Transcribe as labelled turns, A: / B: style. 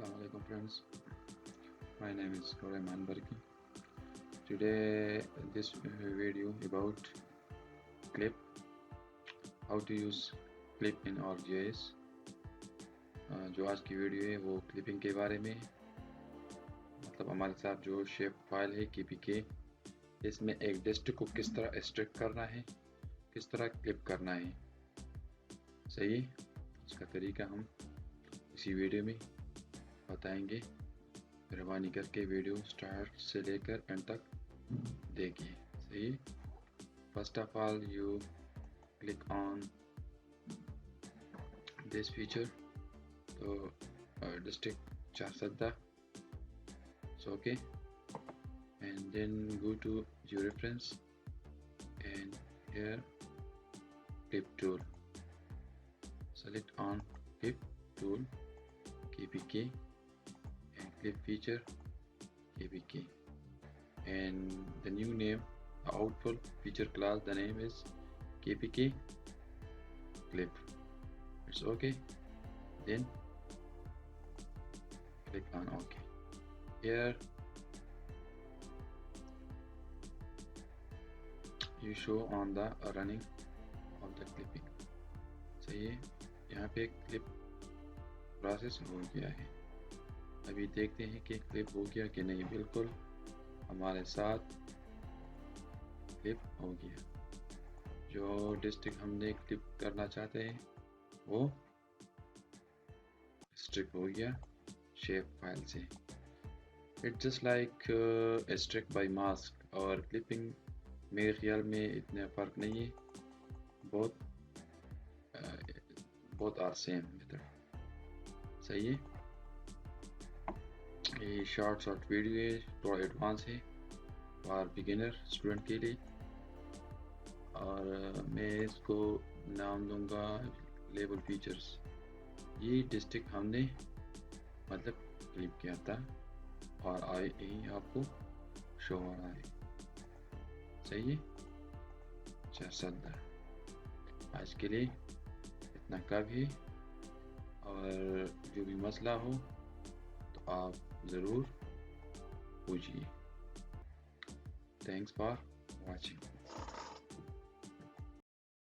A: Assalamu alaikum friends, my name is burki. Today this video about clip, how to use clip in Arcgis. जो आज की video है वो clipping के बारे में, मतलब हमारे साथ जो शेप फाइल है KPK, इसमें एक टेक्स्ट को किस तरह एक्सट्रैक्ट करना है, किस तरह क्लिप करना है। सही, इसका तरीका हम इसी वीडियो में बताएंगे। मेहरबानी करके वीडियो स्टार्ट से लेकर एंड तक देखिए। सही, first of all you click on this feature, तो district Charsadda, okay, and then go to your reference and here clip tool, select on clip tool KPK and clip feature KPK, and the new name, the output feature class, the name is KPK clip. It's okay, then click on OK. Here you show on the running of the clipping. सही है, यहाँ पे clip process हो गया है। अभी देखते हैं कि क्लिप हो गया कि नहीं। बिल्कुल हमारे साथ क्लिप हो गया। जो डिस्ट्रिक्ट हमने क्लिप करना चाहते हैं वो एक्सट्रैक्ट हो गया शेप फाइल से। It's just like extract by mask और क्लिपिंग, मेरे ख्याल में इतना फ़र्क नहीं है, बहुत आर सेम मेथड। सही है, ये शॉर्ट वीडियो है, थोड़ा एडवांस है और बिगिनर स्टूडेंट के लिए, और मैं इसको नाम दूंगा लेबल फीचर्स। ये डिस्ट्रिक्ट हमने मतलब क्लिप किया था और यही आपको शो हो रहा है। सही है, चारसदा। आज के लिए इतना काफ़ी है, और जो भी मसला हो तो आप ज़रूर पूछिए। Thanks for watching.